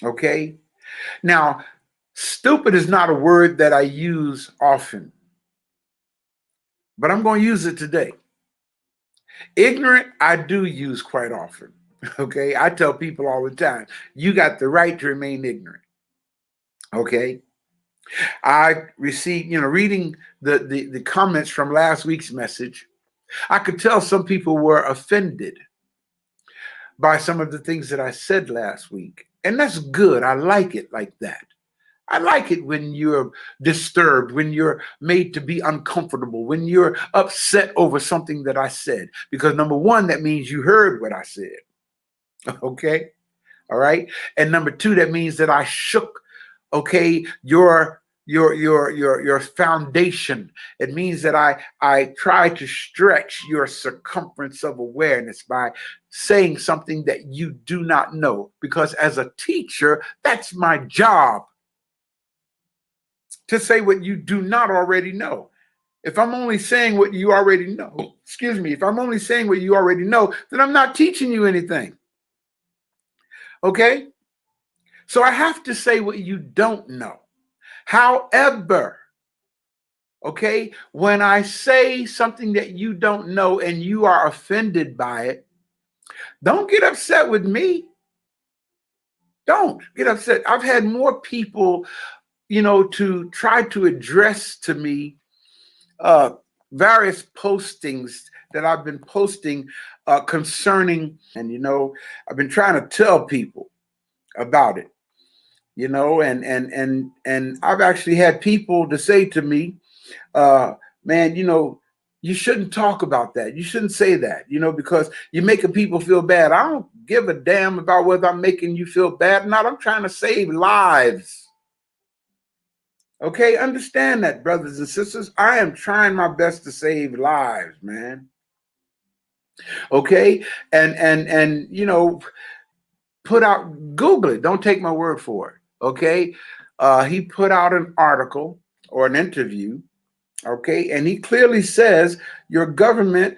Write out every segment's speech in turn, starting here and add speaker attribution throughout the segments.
Speaker 1: Okay. Now, stupid is not a word that I use often, but I'm going to use it today. Ignorant, I do use quite often. Okay. I tell people all the time, you got the right to remain ignorant. Okay. I received, reading the comments from last week's message, I could tell some people were offended by some of the things that I said last week. And that's good. I like it like that. I like it when you're disturbed, when you're made to be uncomfortable, when you're upset over something that I said. Because number one, that means you heard what I said. Okay. All right. And number two, that means that I shook, okay, your foundation. It means that I try to stretch your circumference of awareness by saying something that you do not know. Because as a teacher, that's my job, to say what you do not already know. If I'm only saying what you already know, excuse me, if I'm only saying what you already know, then I'm not teaching you anything. Okay? So I have to say what you don't know. However, okay, when I say something that you don't know and you are offended by it, don't get upset with me. Don't get upset. I've had more people, to try to address to me uh, various postings that I've been posting concerning, and I've been trying to tell people about it, and I've actually had people to say to me, man, you shouldn't talk about that. You shouldn't say that, because you're making people feel bad. I don't give a damn about whether I'm making you feel bad or not. I'm trying to save lives. Okay, understand that, brothers and sisters. I am trying my best to save lives, man. Okay, and put out, Google it. Don't take my word for it. Okay, he put out an article or an interview. Okay, and he clearly says your government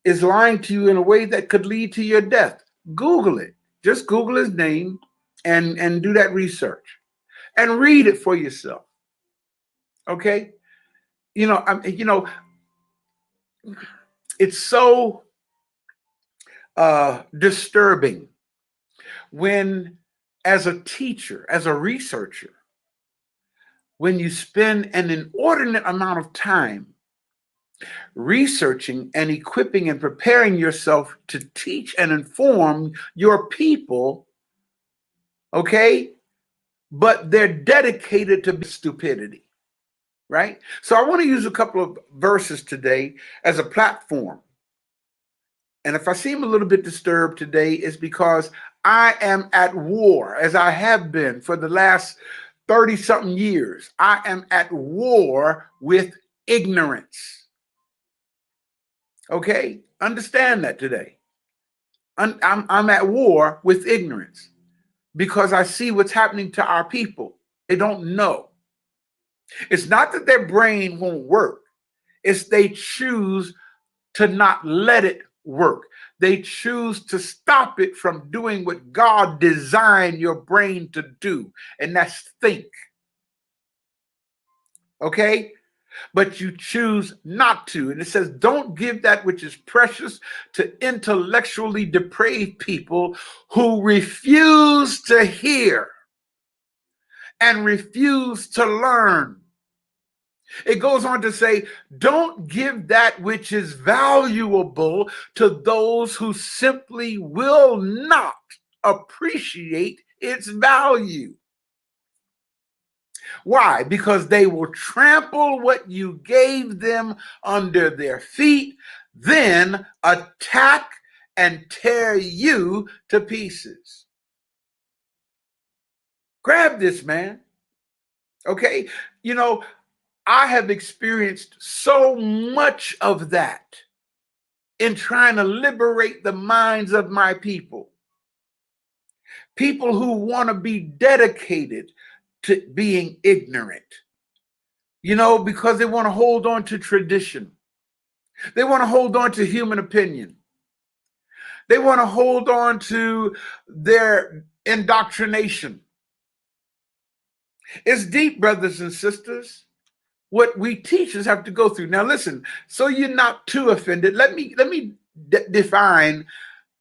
Speaker 1: is lying to you in a way that could lead to your death. Google it. Just Google his name and do that research and read it for yourself. Okay, it's so disturbing when, as a teacher, as a researcher, when you spend an inordinate amount of time researching and equipping and preparing yourself to teach and inform your people, okay? But they're dedicated to stupidity, right? So I want to use a couple of verses today as a platform. And if I seem a little bit disturbed today, it's because I am at war, as I have been for the last 30 something years. I am at war with ignorance. Okay? Understand that today. I'm at war with ignorance because I see what's happening to our people. They don't know. It's not that their brain won't work, it's they choose to not let it work. They choose to stop it from doing what God designed your brain to do, and that's think. Okay? But you choose not to. And it says, don't give that which is precious to intellectually depraved people who refuse to hear and refuse to learn. It goes on to say, don't give that which is valuable to those who simply will not appreciate its value. Why? Because they will trample what you gave them under their feet, then attack and tear you to pieces. Grab this, man. Okay? I have experienced so much of that in trying to liberate the minds of my people. People who want to be dedicated to being ignorant, because they want to hold on to tradition. They want to hold on to human opinion. They want to hold on to their indoctrination. It's deep, brothers and sisters, what we teachers have to go through. Now listen, so you're not too offended, let me define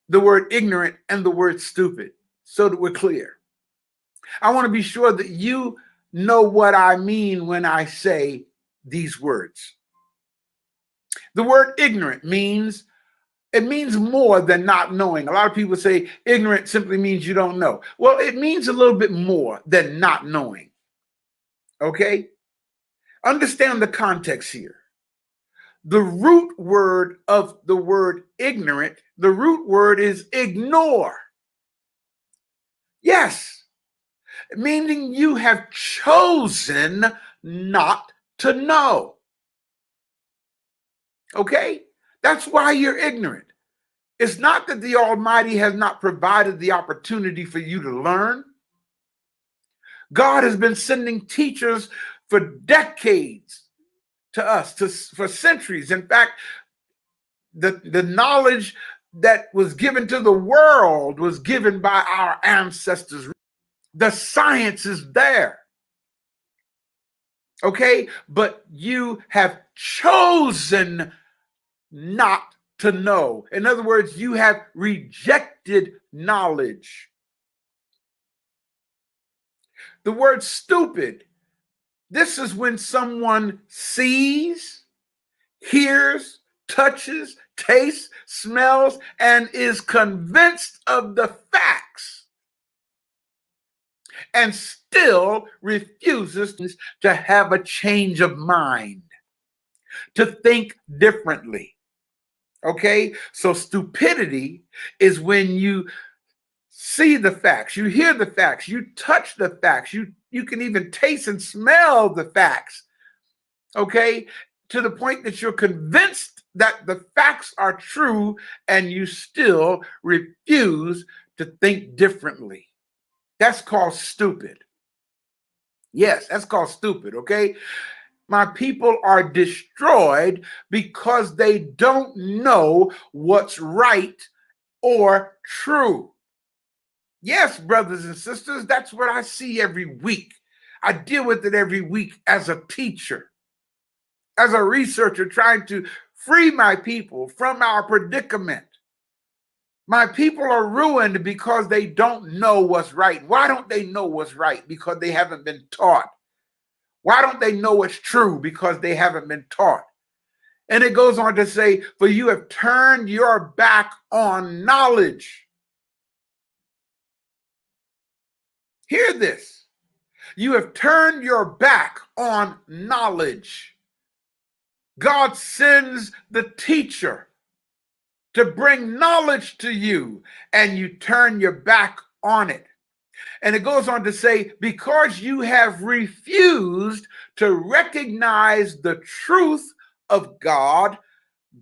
Speaker 1: the word ignorant and the word stupid so that we're clear. I want to be sure that you know what I mean when I say these words. The word ignorant means more than not knowing. A lot of people say ignorant simply means you don't know. Well, it means a little bit more than not knowing. Okay? Understand the context here. The root word of the word ignorant, the root word is ignore. Yes, meaning you have chosen not to know. Okay? That's why you're ignorant. It's not that the Almighty has not provided the opportunity for you to learn. God has been sending teachers for decades to us, for centuries. In fact, the knowledge that was given to the world was given by our ancestors. The science is there. Okay? But you have chosen not to know. In other words, you have rejected knowledge. The word stupid, this is when someone sees, hears, touches, tastes, smells, and is convinced of the facts and still refuses to have a change of mind, to think differently. Okay? So stupidity is when you see the facts, you hear the facts, you touch the facts, you can even taste and smell the facts, okay, to the point that you're convinced that the facts are true and you still refuse to think differently. That's called stupid. Yes, that's called stupid, okay? My people are destroyed because they don't know what's right or true. Yes, brothers and sisters, that's what I see every week. I deal with it every week as a teacher, as a researcher trying to free my people from our predicament. My people are ruined because they don't know what's right. Why don't they know what's right? Because they haven't been taught. Why don't they know what's true? Because they haven't been taught. And it goes on to say, for you have turned your back on knowledge. Hear this. You have turned your back on knowledge. God sends the teacher to bring knowledge to you, and you turn your back on it. And it goes on to say, because you have refused to recognize the truth of God,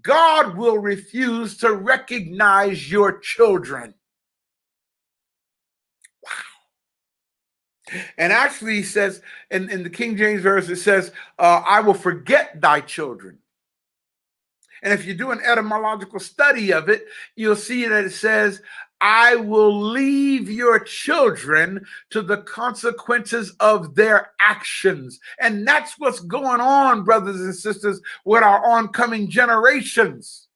Speaker 1: God will refuse to recognize your children. Wow. And actually, he says in the King James verse, it says, I will forget thy children. And if you do an etymological study of it, you'll see that it says, I will leave your children to the consequences of their actions. And that's what's going on, brothers and sisters, with our oncoming generations.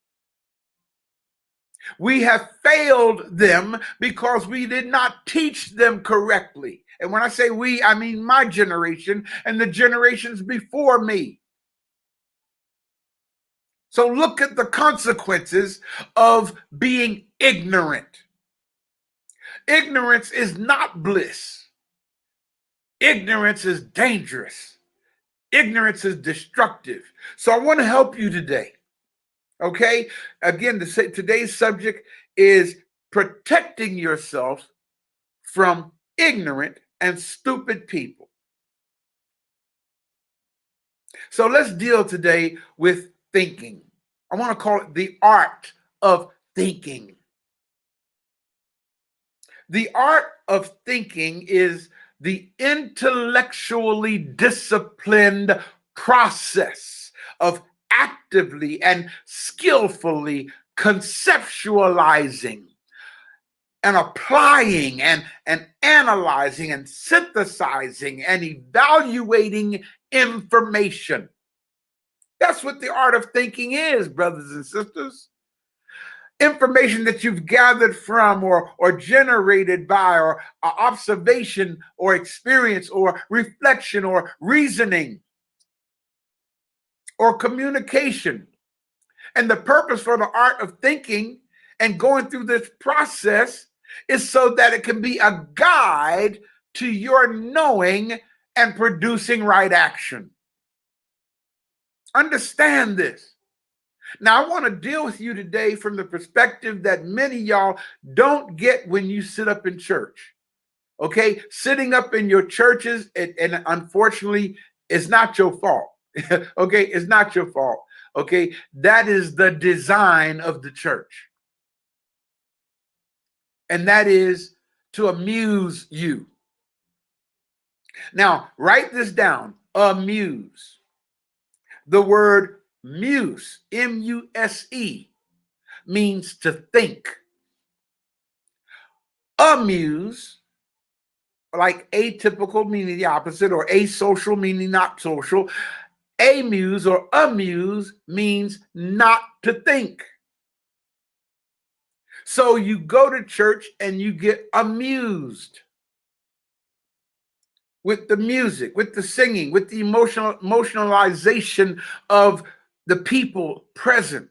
Speaker 1: We have failed them because we did not teach them correctly. And when I say we, I mean my generation and the generations before me. So look at the consequences of being ignorant. Ignorance is not bliss. Ignorance is dangerous. Ignorance is destructive. So I want to help you today. Okay? Again, today's subject is protecting yourself from ignorant and stupid people. So let's deal today with thinking. I want to call it the art of thinking. The art of thinking is the intellectually disciplined process of actively and skillfully conceptualizing and applying and analyzing and synthesizing and evaluating information. That's what the art of thinking is, brothers and sisters. Information that you've gathered from or generated by or observation or experience or reflection or reasoning or communication. And the purpose for the art of thinking and going through this process is so that it can be a guide to your knowing and producing right action. Understand this. Now, I want to deal with you today from the perspective that many of y'all don't get when you sit up in church. Okay? Sitting up in your churches, and unfortunately, it's not your fault. Okay? It's not your fault. Okay? That is the design of the church. And that is to amuse you. Now, write this down. Amuse. The word muse, M-U-S-E, means to think. Amuse, like atypical meaning the opposite, or asocial meaning not social. Amuse or amuse means not to think. So you go to church and you get amused with the music, with the singing, with the emotionalization of the people present.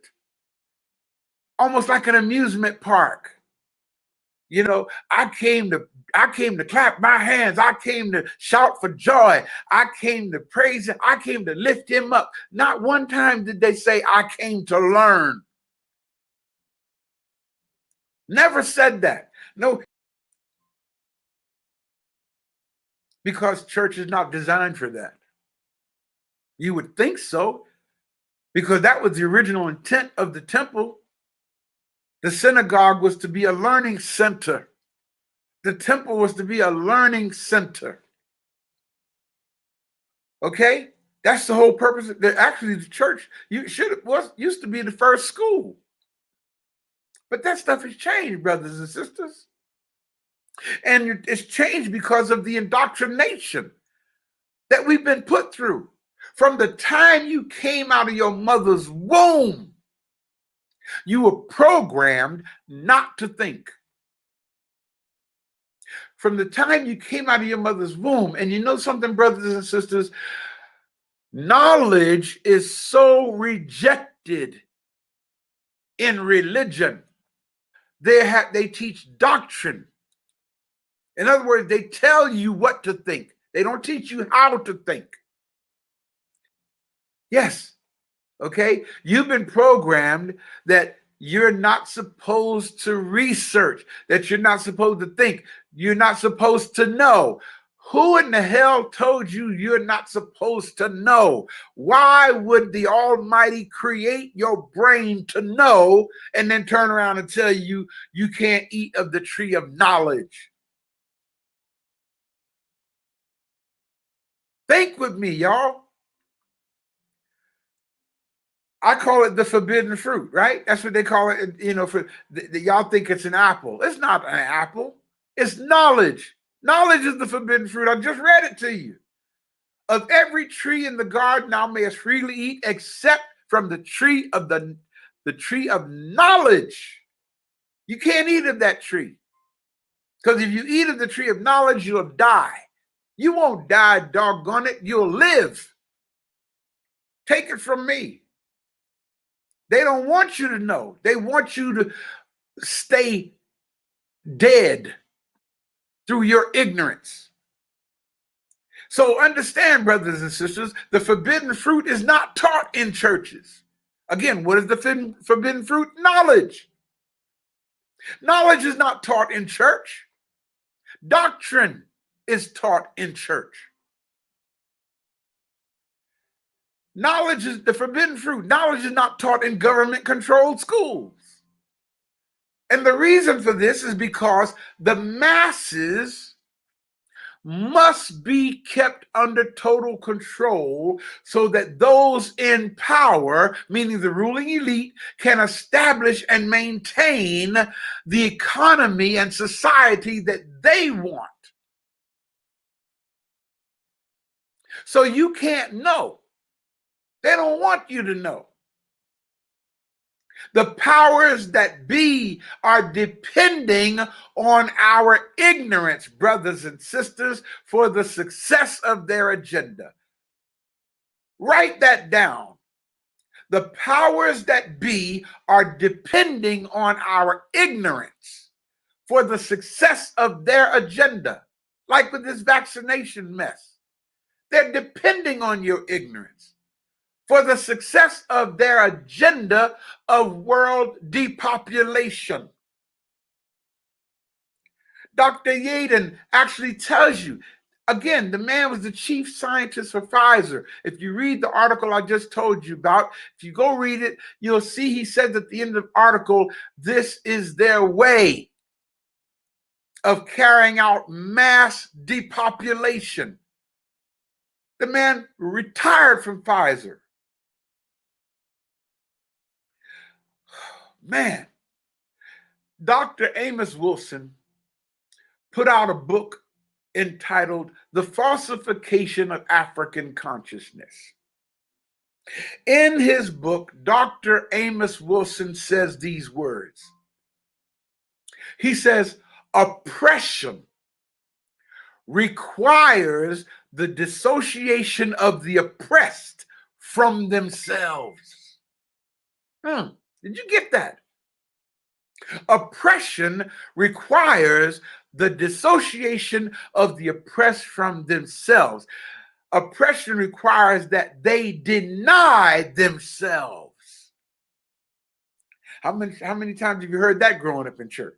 Speaker 1: Almost like an amusement park. You know, I came to clap my hands. I came to shout for joy. I came to praise him. I came to lift him up. Not one time did they say, I came to learn. Never said that. No, because church is not designed for that. You would think so, because that was the original intent of the temple. The synagogue was to be a learning center. The temple was to be a learning center. Okay? That's the whole purpose. Actually, the church used to be the first school. But that stuff has changed, brothers and sisters. And it's changed because of the indoctrination that we've been put through. From the time you came out of your mother's womb, you were programmed not to think. From the time you came out of your mother's womb, and you know something, brothers and sisters, knowledge is so rejected in religion. They teach doctrine. In other words, they tell you what to think. They don't teach you how to think. Yes. Okay. You've been programmed that you're not supposed to research, that you're not supposed to think, you're not supposed to know. Who in the hell told you you're not supposed to know? Why would the Almighty create your brain to know and then turn around and tell you you can't eat of the tree of knowledge? Think with me, y'all. I call it the forbidden fruit, right? That's what they call it. You know, for y'all think it's an apple. It's not an apple. It's knowledge. Knowledge is the forbidden fruit. I just read it to you. Of every tree in the garden thou mayest freely eat, except from the tree of the tree of knowledge. You can't eat of that tree. Because if you eat of the tree of knowledge, you'll die. You won't die, doggone it. You'll live. Take it from me. They don't want you to know. They want you to stay dead through your ignorance. So understand, brothers and sisters, the forbidden fruit is not taught in churches. Again, what is the forbidden fruit? Knowledge. Knowledge is not taught in church. Doctrine is taught in church. Knowledge is the forbidden fruit. Knowledge is not taught in government-controlled schools. And the reason for this is because the masses must be kept under total control so that those in power, meaning the ruling elite, can establish and maintain the economy and society that they want. So you can't know. They don't want you to know. The powers that be are depending on our ignorance, brothers and sisters, for the success of their agenda. Write that down. The powers that be are depending on our ignorance for the success of their agenda. Like with this vaccination mess, they're depending on your ignorance for the success of their agenda of world depopulation. Dr. Yaden actually tells you, again, the man was the chief scientist for Pfizer. If you read the article I just told you about, if you go read it, you'll see he says at the end of the article, this is their way of carrying out mass depopulation. The man retired from Pfizer. Man, Dr. Amos Wilson put out a book entitled The Falsification of African Consciousness. In his book, Dr. Amos Wilson says these words. He says, oppression requires the dissociation of the oppressed from themselves. Did you get that? Oppression requires the dissociation of the oppressed from themselves. Oppression requires that they deny themselves. How many times have you heard that growing up in church?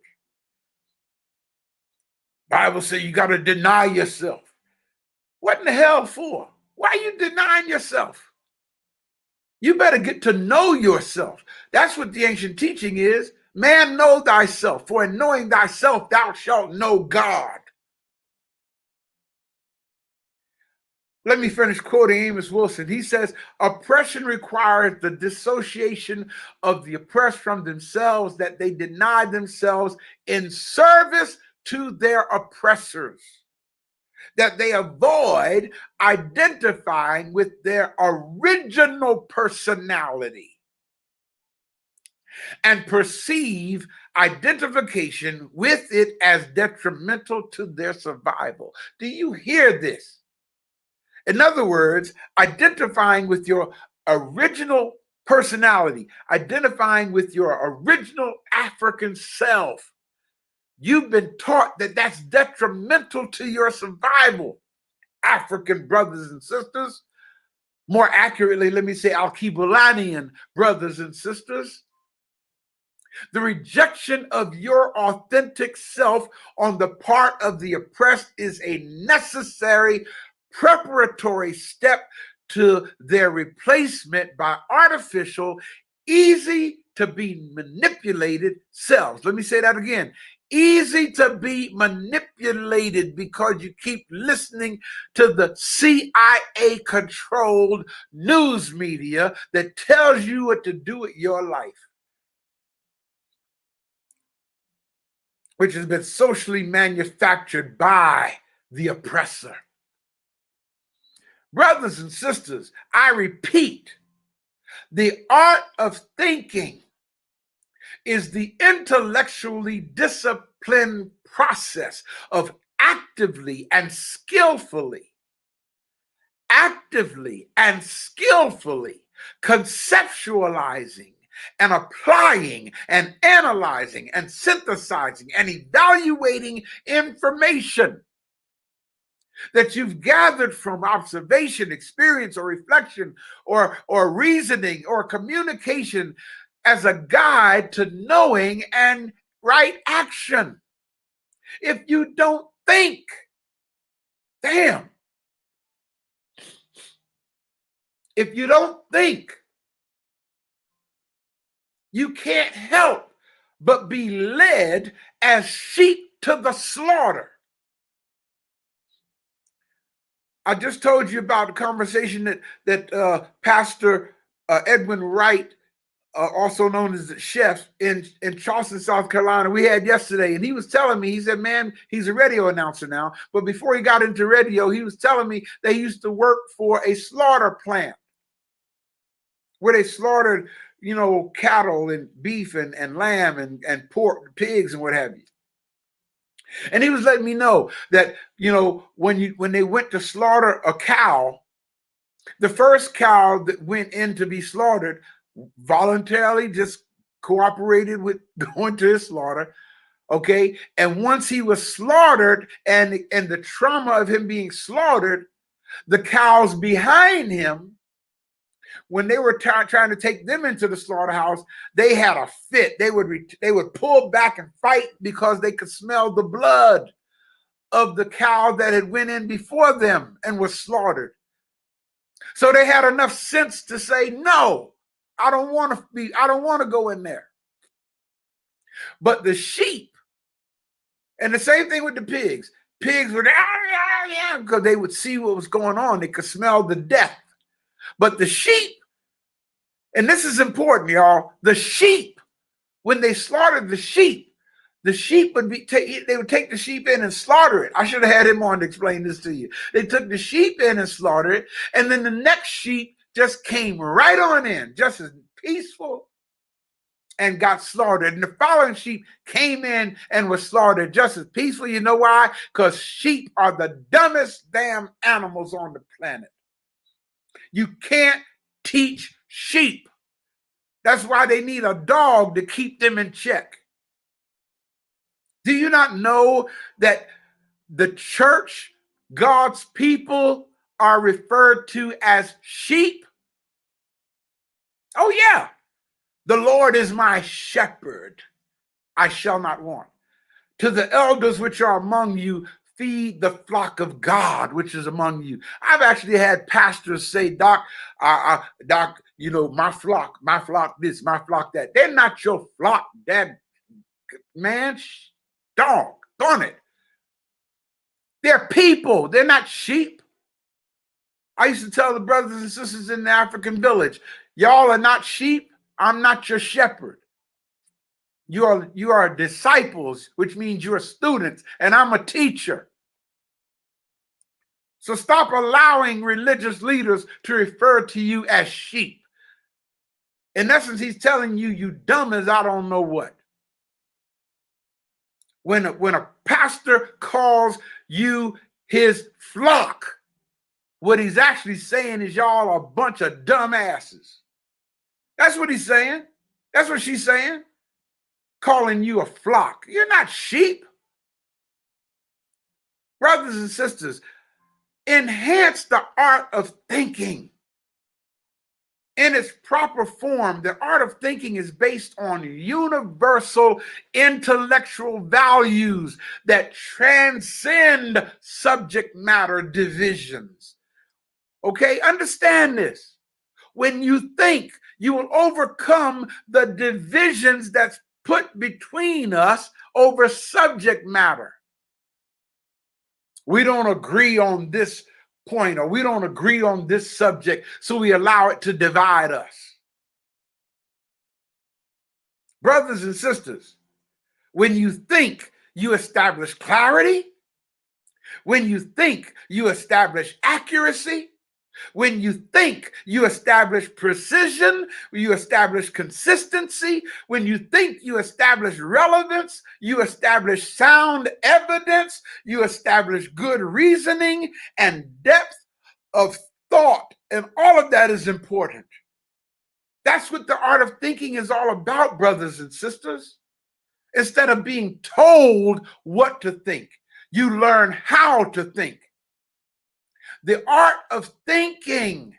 Speaker 1: Bible says you got to deny yourself. What in the hell for? Why are you denying yourself? You better get to know yourself. That's what the ancient teaching is. Man, know thyself, for in knowing thyself thou shalt know God. Let me finish quoting Amos Wilson. He says, oppression requires the dissociation of the oppressed from themselves, that they deny themselves in service to their oppressors, that they avoid identifying with their original personality and perceive identification with it as detrimental to their survival. Do you hear this? In other words, identifying with your original personality, identifying with your original African self. You've been taught that that's detrimental to your survival, African brothers and sisters. More accurately, let me say Alkebulantian brothers and sisters. The rejection of your authentic self on the part of the oppressed is a necessary preparatory step to their replacement by artificial, easy to be manipulated selves. Let me say that again. Easy to be manipulated because you keep listening to the CIA controlled news media that tells you what to do with your life, which has been socially manufactured by the oppressor. Brothers and sisters, I repeat, the art of thinking is the intellectually disciplined process of actively and skillfully conceptualizing and applying and analyzing and synthesizing and evaluating information that you've gathered from observation, experience, or reflection, or reasoning, or communication as a guide to knowing and right action. If you don't think, damn. If you don't think, you can't help but be led as sheep to the slaughter. I just told you about the conversation that Pastor Edwin Wright, also known as the chef in Charleston, South Carolina, we had yesterday. And he was telling me, he said, man, he's a radio announcer now. But before he got into radio, he was telling me they used to work for a slaughter plant where they slaughtered, cattle and beef and lamb and pork, pigs and what have you. And he was letting me know that, when they went to slaughter a cow, the first cow that went in to be slaughtered voluntarily just cooperated with going to his slaughter. Okay. And once he was slaughtered and the trauma of him being slaughtered, the cows behind him, when they were trying to take them into the slaughterhouse, they had a fit. They would pull back and fight because they could smell the blood of the cow that had went in before them and was slaughtered. So they had enough sense to say, no, I don't want to go in there. But the sheep, and the same thing with the pigs. Pigs would, because they would see what was going on. They could smell the death. But the sheep, and this is important, y'all, the sheep, when they slaughtered the sheep would they would take the sheep in and slaughter it. I should have had him on to explain this to you. They took the sheep in and slaughtered it, and then the next sheep just came right on in, just as peaceful, and got slaughtered. And the following sheep came in and was slaughtered just as peaceful. You know why? Because sheep are the dumbest damn animals on the planet. You can't teach sheep. That's why they need a dog to keep them in check. Do you not know that the church, God's people, are referred to as sheep? Oh, yeah. The Lord is my shepherd. I shall not want. To the elders which are among you, feed the flock of God, which is among you. I've actually had pastors say, Doc, my flock this, my flock that. They're not your flock, that man. Dog, darn it. They're people. They're not sheep. I used to tell the brothers and sisters in the African village, y'all are not sheep. I'm not your shepherd. You are disciples, which means you're students, and I'm a teacher. So stop allowing religious leaders to refer to you as sheep. In essence, he's telling you, you dumb as I don't know what. When a pastor calls you his flock, what he's actually saying is y'all are a bunch of dumbasses. That's what he's saying. That's what she's saying. Calling you a flock. You're not sheep. Brothers and sisters, enhance the art of thinking. In its proper form, the art of thinking is based on universal intellectual values that transcend subject matter divisions. Okay, understand this. When you think, you will overcome the divisions that's put between us over subject matter. We don't agree on this point, or we don't agree on this subject, so we allow it to divide us. Brothers and sisters, when you think, you establish clarity. When you think, you establish accuracy. When you think, you establish precision. You establish consistency. When you think, you establish relevance. You establish sound evidence. You establish good reasoning and depth of thought. And all of that is important. That's what the art of thinking is all about, brothers and sisters. Instead of being told what to think, you learn how to think. The art of thinking.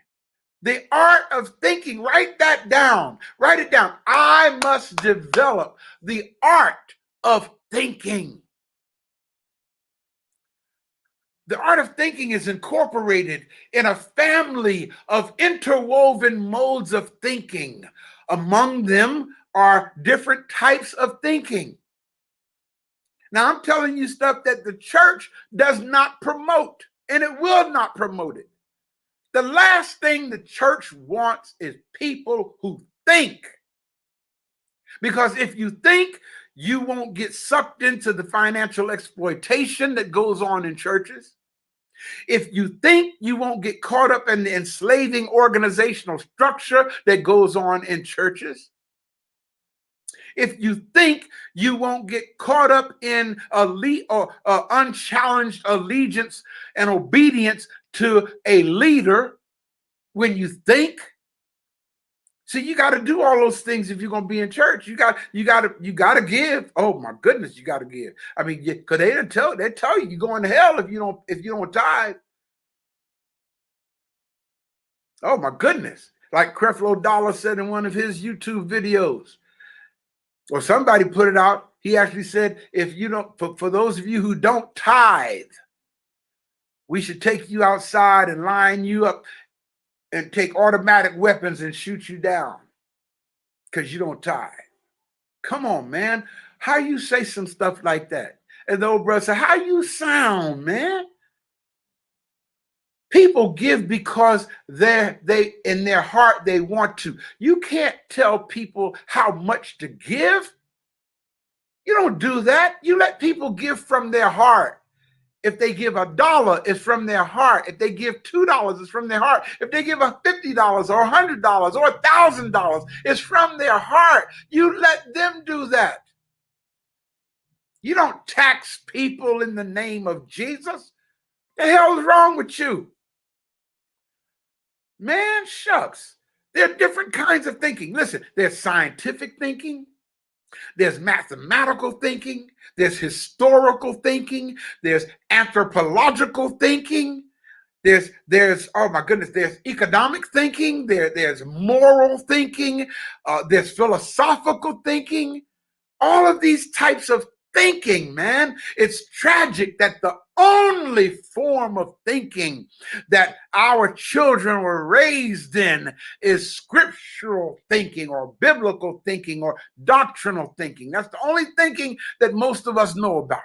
Speaker 1: The art of thinking. Write that down. Write it down. I must develop the art of thinking. The art of thinking is incorporated in a family of interwoven modes of thinking. Among them are different types of thinking. Now, I'm telling you stuff that the church does not promote and it will not promote it. The last thing the church wants is people who think. Because if you think, you won't get sucked into the financial exploitation that goes on in churches. If you think, you won't get caught up in the enslaving organizational structure that goes on in churches. If you think, you won't get caught up in unchallenged allegiance and obedience to a leader when you think. See, you got to do all those things if you're going to be in church. You got to give. Oh my goodness, you got to give. I mean, because they tell you you're going to hell if you don't tithe. Oh my goodness, like Creflo Dollar said in one of his YouTube videos, or somebody put it out. He actually said, if you don't, for those of you who don't tithe, we should take you outside and line you up and take automatic weapons and shoot you down because you don't tithe. Come on, man. How you say some stuff like that? And the old brother said, how you sound, man? People give because they in their heart they want to. You can't tell people how much to give. You don't do that. You let people give from their heart. If they give $1, it's from their heart. If they give $2, it's from their heart. If they give $50 or $100 or $1,000, it's from their heart. You let them do that. You don't tax people in the name of Jesus. The hell is wrong with you? Man, shucks. There are different kinds of thinking. Listen, there's scientific thinking. There's mathematical thinking, there's historical thinking, there's anthropological thinking, there's oh my goodness, there's economic thinking, there's moral thinking, there's philosophical thinking. All of these types of thinking, man. It's tragic that the only form of thinking that our children were raised in is scriptural thinking or biblical thinking or doctrinal thinking. That's the only thinking that most of us know about.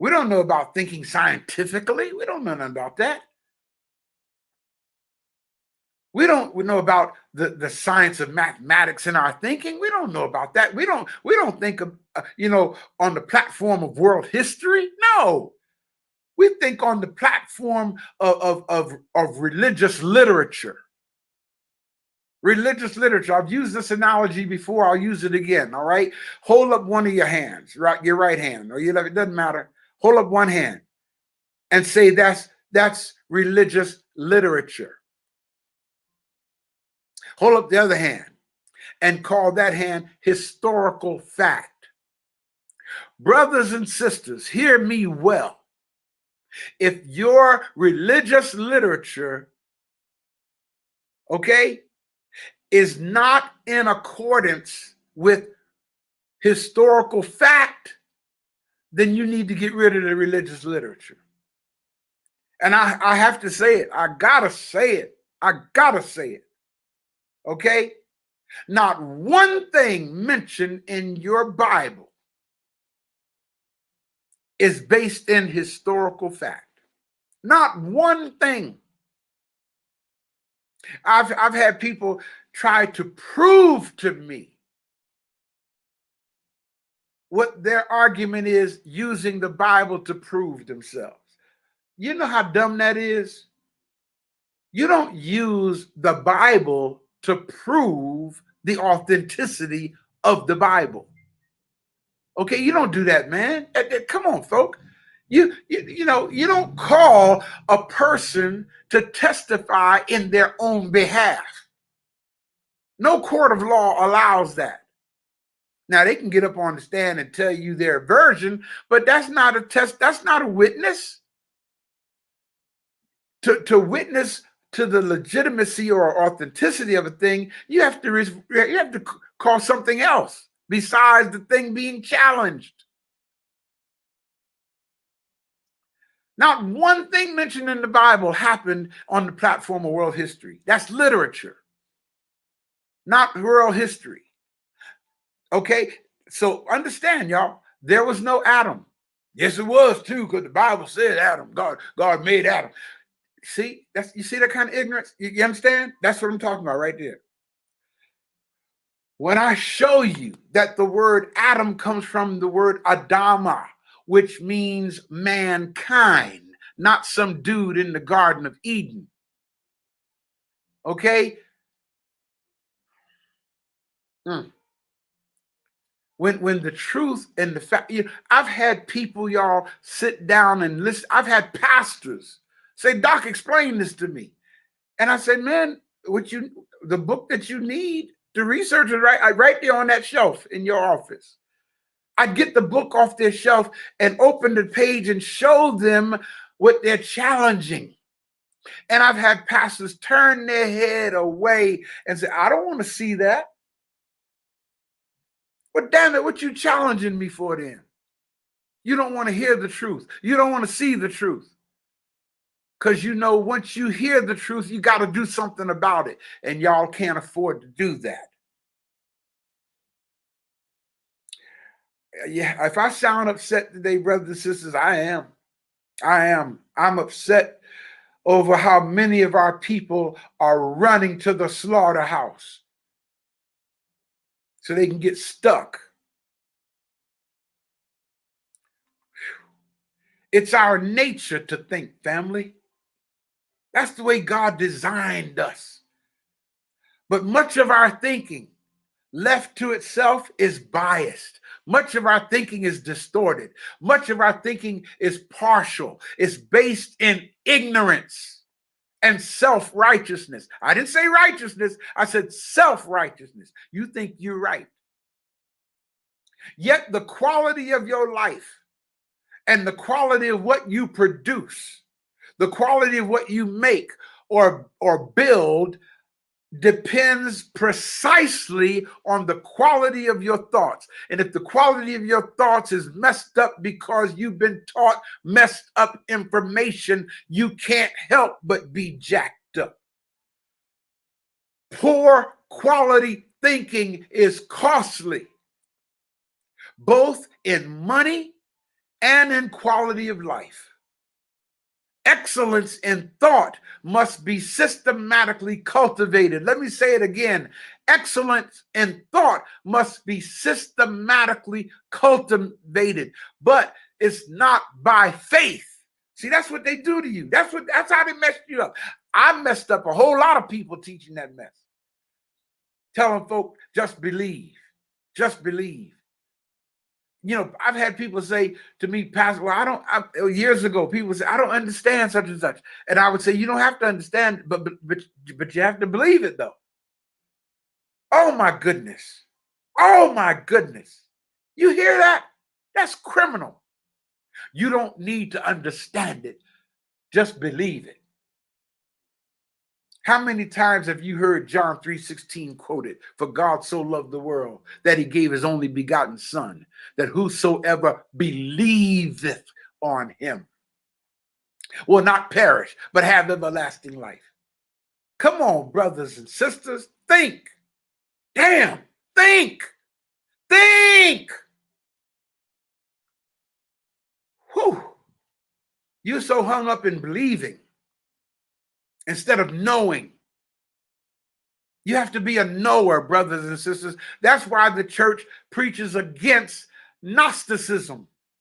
Speaker 1: We don't know about thinking scientifically. We don't know nothing about that. We know about the science of mathematics in our thinking. We don't know about that. We don't think of, on the platform of world history. No, we think on the platform of religious literature. Religious literature. I've used this analogy before. I'll use it again. All right. Hold up one of your hands, right? Your right hand or your left. It doesn't matter. Hold up one hand and say that's religious literature. Hold up the other hand and call that hand historical fact. Brothers and sisters, hear me well. If your religious literature, okay, is not in accordance with historical fact, then you need to get rid of the religious literature. And I have to say it. I gotta say it. Okay? Not one thing mentioned in your Bible is based in historical fact. Not one thing. I've had people try to prove to me what their argument is using the Bible to prove themselves. You know how dumb that is? You don't use the Bible to prove the authenticity of the Bible. Okay, you don't do that, man. Come on, folk. You don't call a person to testify in their own behalf. No court of law allows that. Now they can get up on the stand and tell you their version, but that's not a test. That's not a witness. To witness to the legitimacy or authenticity of a thing, you have to call something else besides the thing being challenged. Not one thing mentioned in the Bible happened on the platform of world history. That's literature, not world history. Okay, so understand, y'all, there was no Adam. Yes, it was too, because the Bible said Adam, God made Adam. See, you see that kind of ignorance? You understand? That's what I'm talking about right there. When I show you that the word Adam comes from the word Adama, which means mankind, not some dude in the Garden of Eden. Okay? Mm. When the truth and the fact, I've had people, y'all, sit down and listen. I've had pastors say, Doc, explain this to me. And I said, man, the book that you need to research is right there on that shelf in your office. I'd get the book off their shelf and open the page and show them what they're challenging. And I've had pastors turn their head away and say, I don't want to see that. Well, damn it, what you challenging me for then? You don't want to hear the truth. You don't want to see the truth. Because once you hear the truth, you got to do something about it. And y'all can't afford to do that. Yeah, if I sound upset today, brothers and sisters, I am. I'm upset over how many of our people are running to the slaughterhouse so they can get stuck. It's our nature to think, family. That's the way God designed us. But much of our thinking, left to itself, is biased. Much of our thinking is distorted. Much of our thinking is partial. It's based in ignorance and self-righteousness. I didn't say righteousness. I said self-righteousness. You think you're right. Yet the quality of your life and the quality of what you produce, the quality of what you make or build depends precisely on the quality of your thoughts. And if the quality of your thoughts is messed up because you've been taught messed up information, you can't help but be jacked up. Poor quality thinking is costly, both in money and in quality of life. Excellence in thought must be systematically cultivated. Let me say it again. Excellence in thought must be systematically cultivated, but it's not by faith. See, that's what they do to you. That's how they messed you up. I messed up a whole lot of people teaching that mess. Telling folk, just believe. Just believe. I've had people say to me, Pastor, years ago, people say, I don't understand such and such. And I would say, you don't have to understand, but you have to believe it, though. Oh, my goodness. Oh, my goodness. You hear that? That's criminal. You don't need to understand it. Just believe it. How many times have you heard John 3:16 quoted? For God so loved the world that he gave his only begotten son, that whosoever believeth on him will not perish, but have everlasting life. Come on, brothers and sisters, think. Damn, think. Think. Whew. You're so hung up in believing instead of knowing. You have to be a knower, brothers and sisters. That's why the church preaches against Gnosticism.